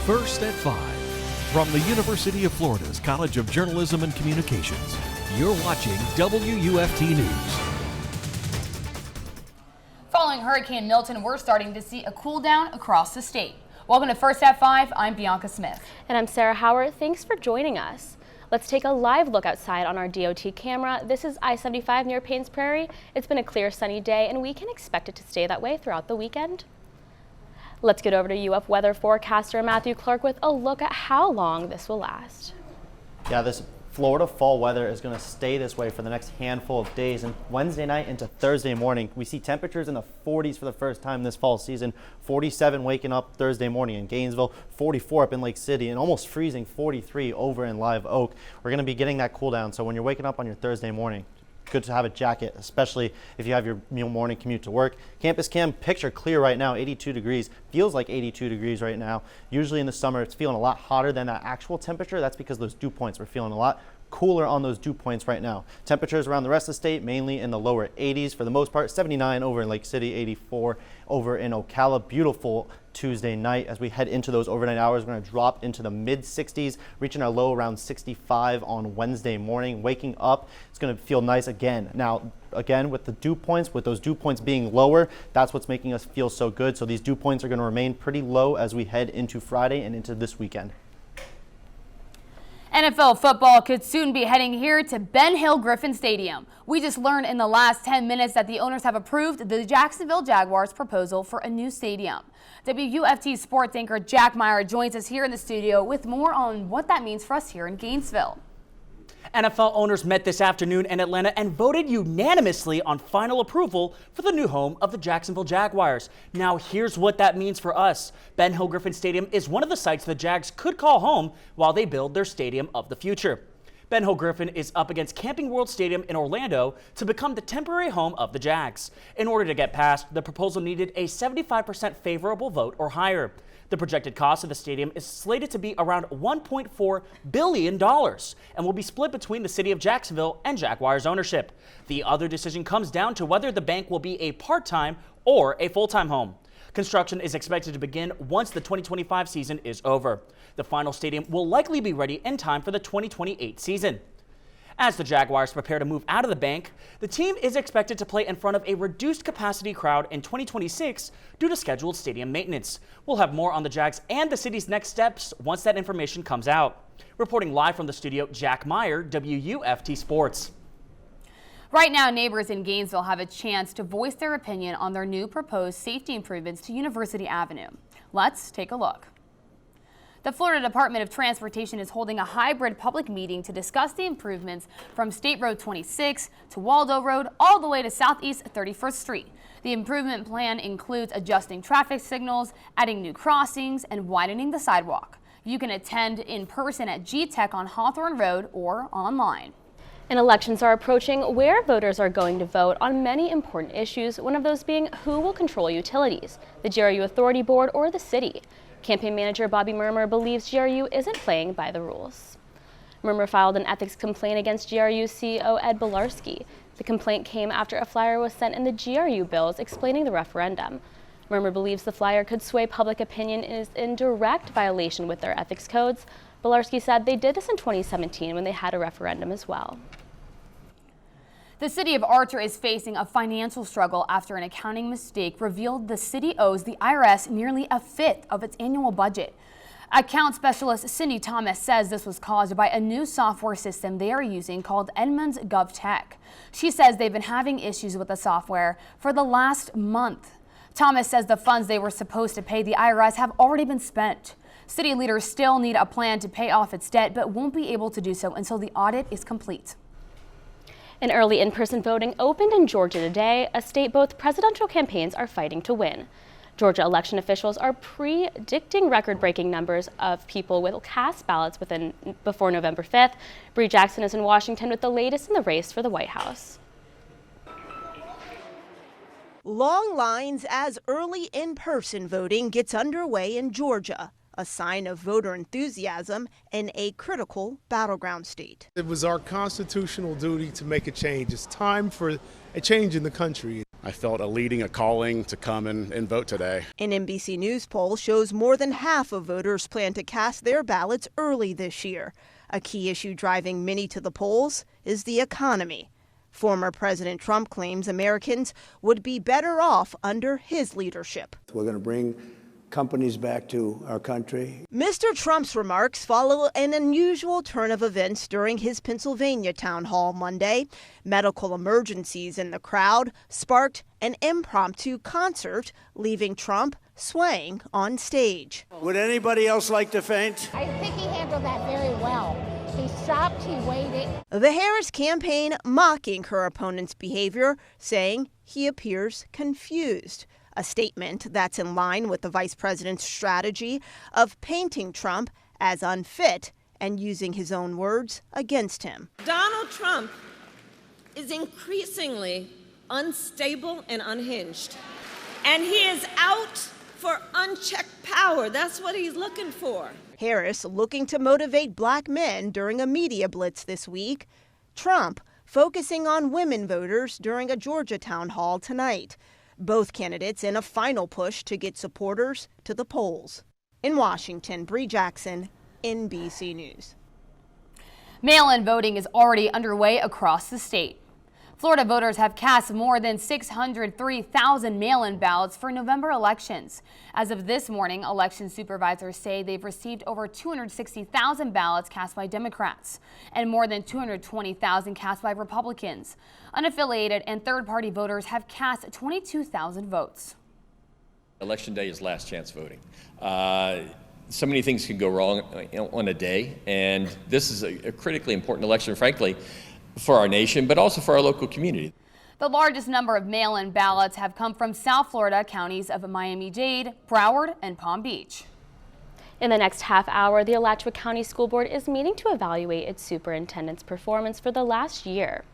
First at 5. From the University of Florida's College of Journalism and Communications, you're watching WUFT News. Following Hurricane Milton, we're starting to see a cool down across the state. Welcome to First at 5. I'm Bianca Smith. And I'm Sarah Howard. Thanks for joining us. Let's take a live look outside on our DOT camera. This is I-75 near Paynes Prairie. It's been a clear, sunny day, and we can expect it to stay that way throughout the weekend. Let's get over to UF weather forecaster Matthew Clark with a look at how long this will last. Yeah, this Florida fall weather is going to stay this way for the next handful of days, and Wednesday night into Thursday morning, we see temperatures in the 40s for the first time this fall season. 47 waking up Thursday morning in Gainesville, 44 up in Lake City, and almost freezing 43 over in Live Oak. We're going to be getting that cool down, so when you're waking up on your Thursday morning, good to have a jacket, especially if you have your morning commute to work. Campus Cam, picture clear right now, 82 degrees. Feels like 82 degrees right now. Usually in the summer, it's feeling a lot hotter than that actual temperature. That's because those dew points, we're feeling a lot cooler on those dew points right now. Temperatures around the rest of the state, mainly in the lower 80s for the most part. 79 over in Lake City, 84 over in Ocala. Beautiful Tuesday night. As we head into those overnight hours, we're going to drop into the mid 60s, reaching our low around 65 on Wednesday morning. Waking up, it's going to feel nice again. Now, again, with the dew points, with those dew points being lower, that's what's making us feel so good. So these dew points are going to remain pretty low as we head into Friday and into this weekend. NFL football could soon be heading here to Ben Hill Griffin Stadium. We just learned in the last 10 minutes that the owners have approved the Jacksonville Jaguars' proposal for a new stadium. WUFT sports anchor Jack Meyer joins us here in the studio with more on what that means for us here in Gainesville. NFL owners met this afternoon in Atlanta and voted unanimously on final approval for the new home of the Jacksonville Jaguars. Now here's what that means for us. Ben Hill Griffin Stadium is one of the sites the Jags could call home while they build their stadium of the future. Ben Hill Griffin is up against Camping World Stadium in Orlando to become the temporary home of the Jags. In order to get passed, the proposal needed a 75% favorable vote or higher. The projected cost of the stadium is slated to be around $1.4 billion and will be split between the city of Jacksonville and Jaguars ownership. The other decision comes down to whether the bank will be a part-time or a full-time home. Construction is expected to begin once the 2025 season is over. The final stadium will likely be ready in time for the 2028 season. As the Jaguars prepare to move out of the bank, the team is expected to play in front of a reduced capacity crowd in 2026 due to scheduled stadium maintenance. We'll have more on the Jags and the city's next steps once that information comes out. Reporting live from the studio, Jack Meyer, WUFT Sports. Right now, neighbors in Gainesville have a chance to voice their opinion on their new proposed safety improvements to University Avenue. Let's take a look. The Florida Department of Transportation is holding a hybrid public meeting to discuss the improvements from State Road 26 to Waldo Road all the way to Southeast 31st Street. The improvement plan includes adjusting traffic signals, adding new crossings, and widening the sidewalk. You can attend in person at G-Tech on Hawthorne Road or online. And elections are approaching where voters are going to vote on many important issues, one of those being who will control utilities, the GRU Authority Board or the city. Campaign manager Bobby Murmer believes GRU isn't playing by the rules. Murmer filed an ethics complaint against GRU CEO Ed Bilarski. The complaint came after a flyer was sent in the GRU bills explaining the referendum. Murmer believes the flyer could sway public opinion and is in direct violation with their ethics codes. Bilarski said they did this in 2017 when they had a referendum as well. The city of Archer is facing a financial struggle after an accounting mistake revealed the city owes the IRS nearly a fifth of its annual budget. Account specialist Cindy Thomas says this was caused by a new software system they are using called Edmunds GovTech. She says they've been having issues with the software for the last month. Thomas says the funds they were supposed to pay the IRS have already been spent. City leaders still need a plan to pay off its debt, but won't be able to do so until the audit is complete. And early in-person voting opened in Georgia today, a state both presidential campaigns are fighting to win. Georgia election officials are predicting record-breaking numbers of people will cast ballots before November 5th. Bree Jackson is in Washington with the latest in the race for the White House. Long lines as early in-person voting gets underway in Georgia, a sign of voter enthusiasm in a critical battleground state. It was our constitutional duty to make a change. It's time for a change in the country. I felt a leading, a calling to come and vote today. An NBC News poll shows more than half of voters plan to cast their ballots early this year. A key issue driving many to the polls is the economy. Former President Trump claims Americans would be better off under his leadership. We're going to bring companies back to our country. Mr. Trump's remarks follow an unusual turn of events during his Pennsylvania town hall Monday. Medical emergencies in the crowd sparked an impromptu concert, leaving Trump swaying on stage. Would anybody else like to faint? I think he handled that very well. He stopped, he waited. The Harris campaign mocking her opponent's behavior, saying he appears confused. A statement that's in line with the vice president's strategy of painting Trump as unfit and using his own words against him. Donald Trump is increasingly unstable and unhinged. And he is out for unchecked power. That's what he's looking for. Harris looking to motivate black men during a media blitz this week. Trump focusing on women voters during a Georgia town hall tonight. Both candidates in a final push to get supporters to the polls. In Washington, Bree Jackson, NBC News. Mail-in voting is already underway across the state. Florida voters have cast more than 603,000 mail-in ballots for November elections. As of this morning, election supervisors say they've received over 260,000 ballots cast by Democrats and more than 220,000 cast by Republicans. Unaffiliated and third-party voters have cast 22,000 votes. Election day is last chance voting. So many things can go wrong on a day, and this is a critically important election, frankly, for our nation, but also for our local community. The largest number of mail-in ballots have come from South Florida counties of Miami-Dade, Broward, and Palm Beach. In the next half hour, the Alachua County School Board is meeting to evaluate its superintendent's performance for the last year.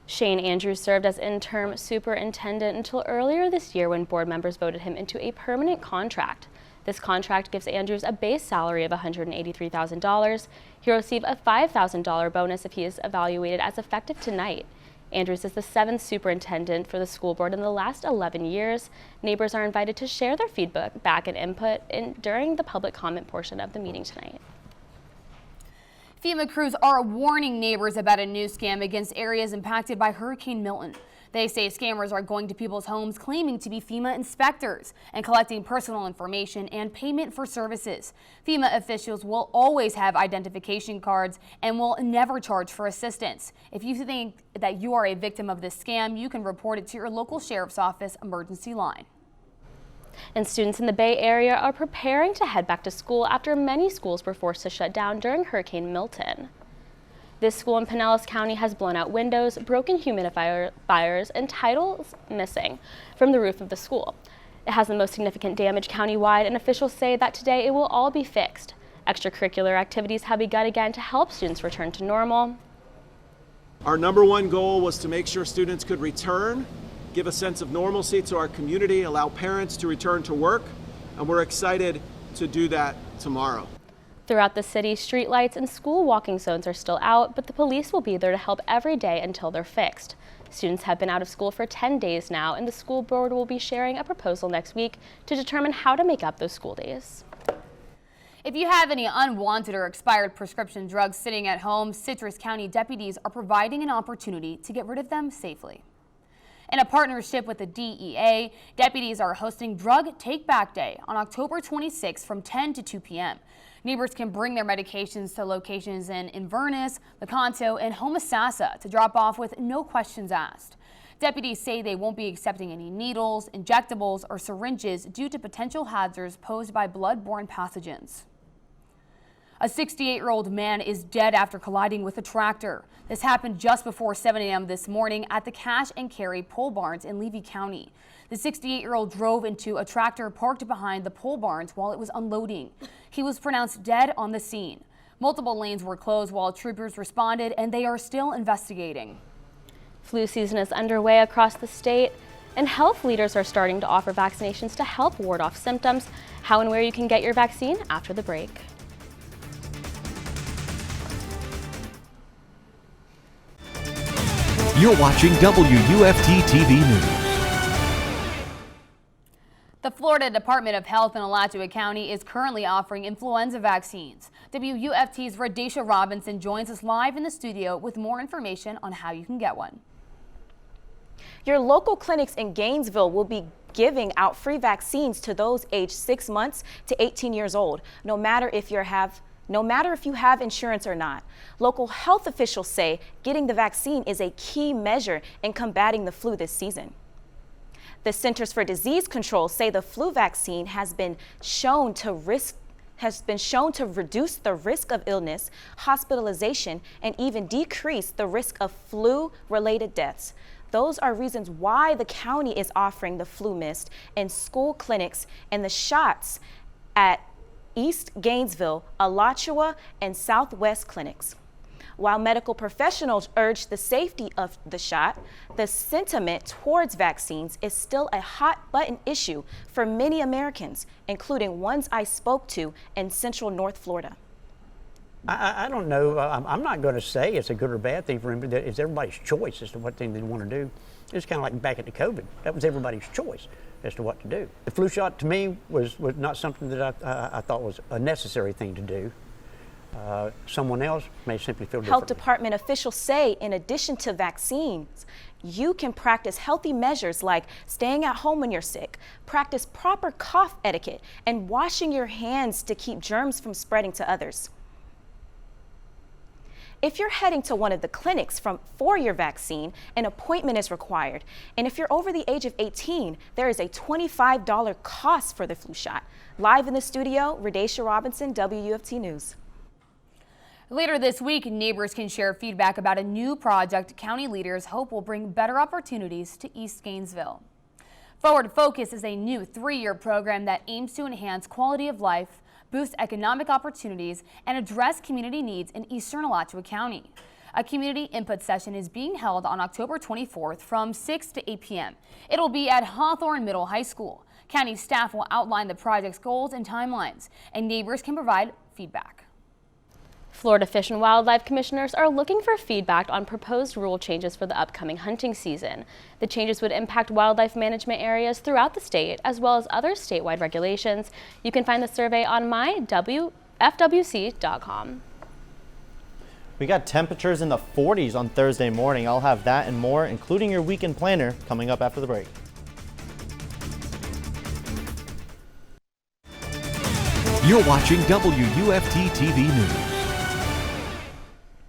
Shane Andrews served as interim superintendent until earlier this year when board members voted him into a permanent contract. This contract gives Andrews a base salary of $183,000. He'll receive a $5,000 bonus if he is evaluated as effective tonight. Andrews is the 7th superintendent for the school board in the last 11 years. Neighbors are invited to share their feedback and input during the public comment portion of the meeting tonight. FEMA crews are warning neighbors about a new scam against areas impacted by Hurricane Milton. They say scammers are going to people's homes claiming to be FEMA inspectors and collecting personal information and payment for services. FEMA officials will always have identification cards and will never charge for assistance. If you think that you are a victim of this scam, you can report it to your local sheriff's office emergency line. And students in the Bay Area are preparing to head back to school after many schools were forced to shut down during Hurricane Milton. This school in Pinellas County has blown out windows, broken humidifiers, and tiles missing from the roof of the school. It has the most significant damage countywide, and officials say that today it will all be fixed. Extracurricular activities have begun again to help students return to normal. Our number one goal was to make sure students could return, give a sense of normalcy to our community, allow parents to return to work, and we're excited to do that tomorrow. Throughout the city, streetlights and school walking zones are still out, but the police will be there to help every day until they're fixed. Students have been out of school for 10 days now, and the school board will be sharing a proposal next week to determine how to make up those school days. If you have any unwanted or expired prescription drugs sitting at home, Citrus County deputies are providing an opportunity to get rid of them safely. In a partnership with the DEA, deputies are hosting Drug Take Back Day on October 26 from 10 to 2 p.m. Neighbors can bring their medications to locations in Inverness, Lecanto, and Homosassa to drop off with no questions asked. Deputies say they won't be accepting any needles, injectables, or syringes due to potential hazards posed by blood-borne pathogens. A 68-year-old man is dead after colliding with a tractor. This happened just before 7 a.m. this morning at the Cash and Carry pole barns in Levy County. The 68-year-old drove into a tractor parked behind the pole barns while it was unloading. He was pronounced dead on the scene. Multiple lanes were closed while troopers responded, and they are still investigating. Flu season is underway across the state, and health leaders are starting to offer vaccinations to help ward off symptoms. How and where you can get your vaccine after the break. You're watching WUFT-TV News. The Florida Department of Health in Alachua County is currently offering influenza vaccines. WUFT's Radaysha Robinson joins us live in the studio with more information on how you can get one. Your local clinics in Gainesville will be giving out free vaccines to those aged 6 months to 18 years old, no matter if you have insurance or not. Local health officials say getting the vaccine is a key measure in combating the flu this season. The Centers for Disease Control say the flu vaccine has been shown to reduce the risk of illness, hospitalization, and even decrease the risk of flu-related deaths. Those are reasons why the county is offering the flu mist in school clinics and the shots at East Gainesville, Alachua, and Southwest clinics. While medical professionals urge the safety of the shot, the sentiment towards vaccines is still a hot-button issue for many Americans, including ones I spoke to in Central North Florida. I don't know. I'm not going to say it's a good or bad thing for them. It's everybody's choice as to what thing they want to do. It's kind of like back at the COVID. That was everybody's choice as to what to do. The flu shot to me was not something that I thought was a necessary thing to do. Someone else may simply feel differently. Health Department officials say in addition to vaccines, you can practice healthy measures like staying at home when you're sick, practice proper cough etiquette, and washing your hands to keep germs from spreading to others. If you're heading to one of the clinics for your vaccine, an appointment is required. And if you're over the age of 18, there is a $25 cost for the flu shot. Live in the studio, Radaysha Robinson, WUFT News. Later this week, neighbors can share feedback about a new project county leaders hope will bring better opportunities to East Gainesville. Forward Focus is a new 3-year program that aims to enhance quality of life, boost economic opportunities, and address community needs in eastern Alachua County. A community input session is being held on October 24th from 6 to 8 p.m. It'll be at Hawthorne Middle High School. County staff will outline the project's goals and timelines, and neighbors can provide feedback. Florida Fish and Wildlife Commissioners are looking for feedback on proposed rule changes for the upcoming hunting season. The changes would impact wildlife management areas throughout the state, as well as other statewide regulations. You can find the survey on mywfwc.com. We got temperatures in the 40s on Thursday morning. I'll have that and more, including your weekend planner, coming up after the break. You're watching WUFT-TV News.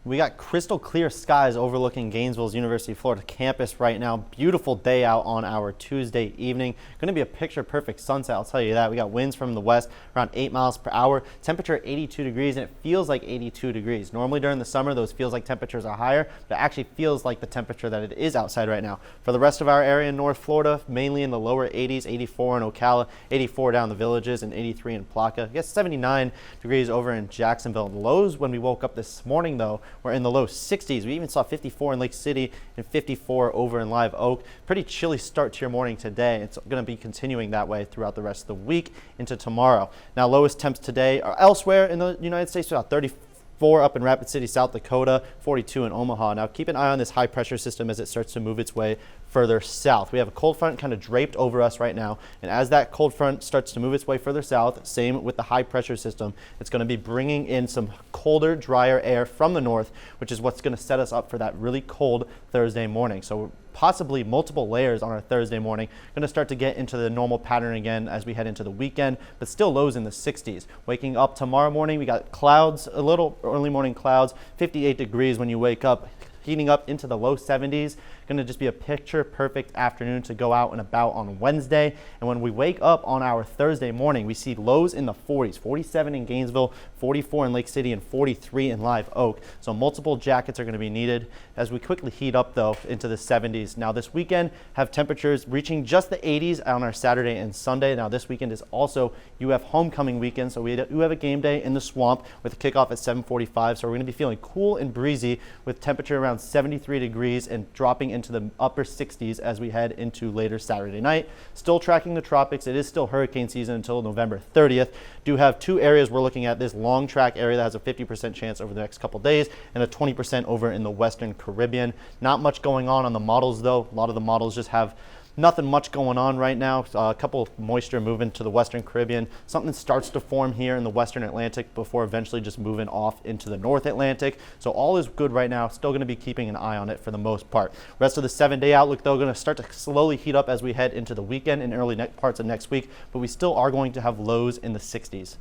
We got crystal clear skies overlooking Gainesville's University of Florida campus right now. Beautiful day out on our Tuesday evening. Going to be a picture-perfect sunset, I'll tell you that. We got winds from the west around 8 miles per hour. Temperature 82 degrees, and it feels like 82 degrees. Normally during the summer, those feels like temperatures are higher, but it actually feels like the temperature that it is outside right now. For the rest of our area in North Florida, mainly in the lower 80s, 84 in Ocala, 84 down the Villages, and 83 in Placa. I guess 79 degrees over in Jacksonville. The lows when we woke up this morning, though, we're in the low 60s. We even saw 54 in Lake City and 54 over in Live Oak. Pretty chilly start to your morning today. It's going to be continuing that way throughout the rest of the week into tomorrow. Now, lowest temps today are elsewhere in the United States, about 34 up in Rapid City, South Dakota, 42 in Omaha. Now, keep an eye on this high pressure system as it starts to move its way further south. We have a cold front kind of draped over us right now, and as that cold front starts to move its way further south, same with the high pressure system, it's going to be bringing in some colder, drier air from the north, which is what's going to set us up for that really cold Thursday morning. So possibly multiple layers on our Thursday morning. Going to start to get into the normal pattern again as we head into the weekend, but still lows in the 60s. Waking up tomorrow morning, we got clouds, a little early morning clouds, 58 degrees when you wake up, heating up into the low 70s. Going to just be a picture perfect afternoon to go out and about on Wednesday. And when we wake up on our Thursday morning, we see lows in the 40s, 47 in Gainesville, 44 in Lake City, and 43 in Live Oak. So multiple jackets are going to be needed as we quickly heat up though into the 70s. Now this weekend have temperatures reaching just the 80s on our Saturday and Sunday. Now this weekend is also UF homecoming weekend, so we do have a game day in the swamp with a kickoff at 7:45. So we're going to be feeling cool and breezy with temperature around 73 degrees and dropping into the upper 60s as we head into later Saturday night. Still tracking the tropics. It is still hurricane season until November 30th. Do have two areas we're looking at. This long track area that has a 50% chance over the next couple days and a 20% over in the Western Caribbean. Not much going on the models though. A lot of the models just have nothing much going on right now. A couple of moisture moving to the Western Caribbean. Something starts to form here in the Western Atlantic before eventually just moving off into the North Atlantic. So all is good right now. Still going to be keeping an eye on it for the most part. Rest of the 7-day outlook, though, going to start to slowly heat up as we head into the weekend and early parts of next week, but we still are going to have lows in the 60s.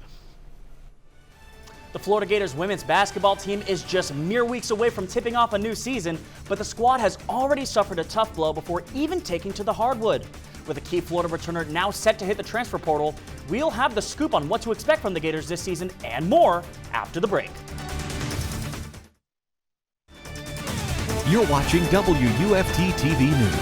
The Florida Gators women's basketball team is just mere weeks away from tipping off a new season, but the squad has already suffered a tough blow before even taking to the hardwood. With a key Florida returner now set to hit the transfer portal, we'll have the scoop on what to expect from the Gators this season and more after the break. You're watching WUFT-TV News.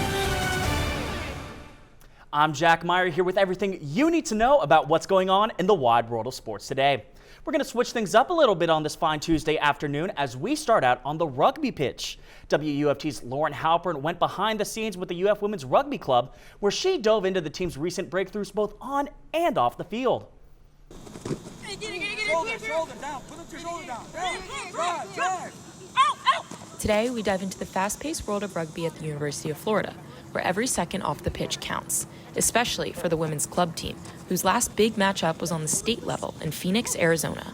I'm Jack Meyer here with everything you need to know about what's going on in the wide world of sports today. We're going to switch things up a little bit on this fine Tuesday afternoon as we start out on the rugby pitch. WUFT's Lauren Halpern went behind the scenes with the UF Women's Rugby Club, where she dove into the team's recent breakthroughs both on and off the field. Shoulder down, put your shoulder down. Drive. Today, we dive into the fast-paced world of rugby at the University of Florida, where every second off the pitch counts, especially for the women's club team, whose last big matchup was on the state level in Phoenix, Arizona.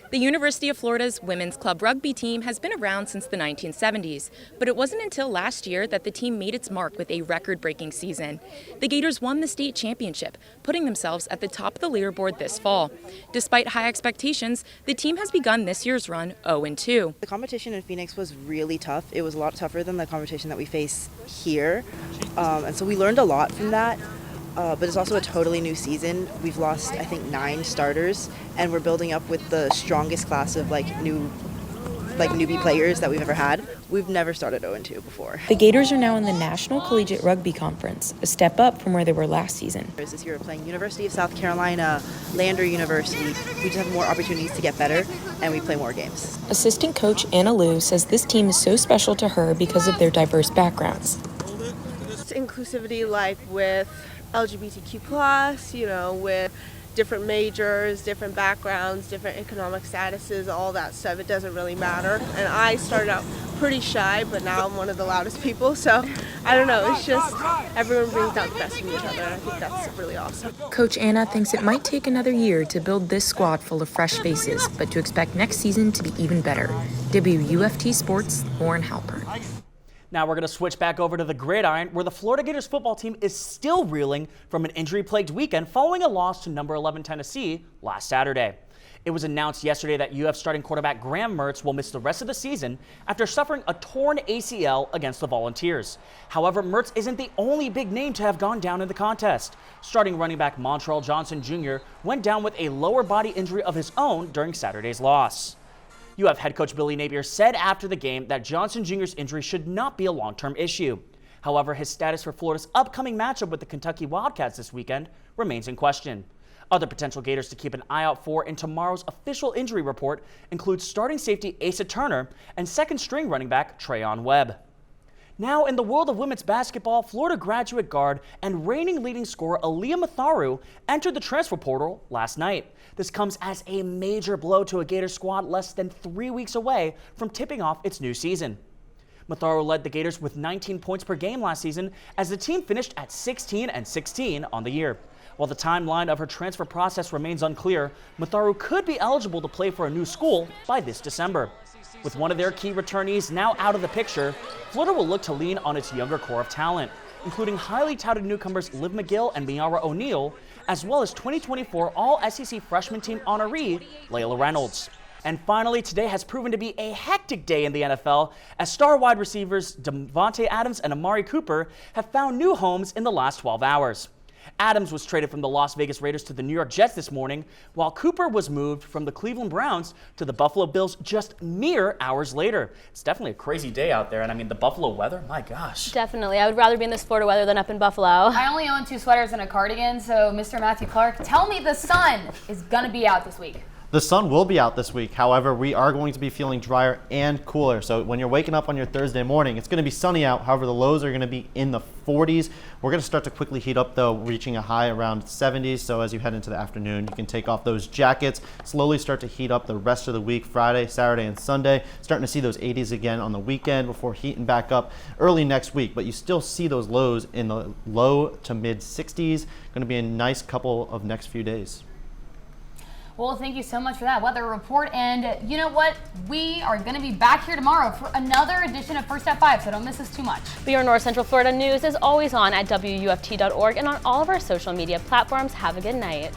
The University of Florida's women's club rugby team has been around since the 1970s, but it wasn't until last year that the team made its mark with a record-breaking season. The Gators won the state championship, putting themselves at the top of the leaderboard this fall. Despite high expectations, the team has begun this year's run 0-2. The competition in Phoenix was really tough. It was a lot tougher than the competition that we face here, and so we learned a lot from that. But it's also a totally new season. We've lost, I think, 9 starters, and we're building up with the strongest class of newbie players that we've ever had. We've never started 0-2 before. The Gators are now in the National Collegiate Rugby Conference, a step up from where they were last season. This year we're playing University of South Carolina, Lander University. We just have more opportunities to get better, and we play more games. Assistant coach Anna Liu says this team is so special to her because of their diverse backgrounds. It's inclusivity, like with LGBTQ+, with different majors, different backgrounds, different economic statuses, all that stuff. It doesn't really matter. And I started out pretty shy, but now I'm one of the loudest people. So I don't know, it's just everyone brings out the best in each other. And I think that's really awesome. Coach Anna thinks it might take another year to build this squad full of fresh faces, but to expect next season to be even better. WUFT Sports, Lauren Halpern. Now we're going to switch back over to the gridiron, where the Florida Gators football team is still reeling from an injury-plagued weekend following a loss to number 11 Tennessee last Saturday. It was announced yesterday that UF starting quarterback Graham Mertz will miss the rest of the season after suffering a torn ACL against the Volunteers. However, Mertz isn't the only big name to have gone down in the contest. Starting running back Montrell Johnson Jr. went down with a lower body injury of his own during Saturday's loss. UF head coach Billy Napier said after the game that Johnson Jr.'s injury should not be a long-term issue. However, his status for Florida's upcoming matchup with the Kentucky Wildcats this weekend remains in question. Other potential Gators to keep an eye out for in tomorrow's official injury report include starting safety Asa Turner and second-string running back Trayon Webb. Now, in the world of women's basketball, Florida graduate guard and reigning leading scorer Aaliyah Matharu entered the transfer portal last night. This comes as a major blow to a Gator squad less than 3 weeks away from tipping off its new season. Matharu led the Gators with 19 points per game last season as the team finished at 16-16 on the year. While the timeline of her transfer process remains unclear, Matharu could be eligible to play for a new school by this December. With one of their key returnees now out of the picture, Florida will look to lean on its younger core of talent, including highly touted newcomers Liv McGill and Miara O'Neal, as well as 2024 All-SEC freshman team honoree Layla Reynolds. And finally, today has proven to be a hectic day in the NFL as star wide receivers Devontae Adams and Amari Cooper have found new homes in the last 12 hours. Adams was traded from the Las Vegas Raiders to the New York Jets this morning, while Cooper was moved from the Cleveland Browns to the Buffalo Bills just mere hours later. It's definitely a crazy day out there, and I mean, the Buffalo weather, my gosh. Definitely. I would rather be in this Florida weather than up in Buffalo. I only own 2 sweaters and a cardigan, so Mr. Matthew Clark, tell me the sun is going to be out this week. The sun will be out this week. However, we are going to be feeling drier and cooler. So when you're waking up on your Thursday morning, it's going to be sunny out. However, the lows are going to be in the 40s. We're going to start to quickly heat up though, reaching a high around 70s. So as you head into the afternoon, you can take off those jackets, slowly start to heat up the rest of the week, Friday, Saturday, and Sunday. Starting to see those 80s again on the weekend before heating back up early next week. But you still see those lows in the low to mid 60s. Going to be a nice couple of next few days. Well, thank you so much for that weather report. And you know what? We are going to be back here tomorrow for another edition of First at 5, so don't miss us too much. But your North Central Florida news is always on at WUFT.org and on all of our social media platforms. Have a good night.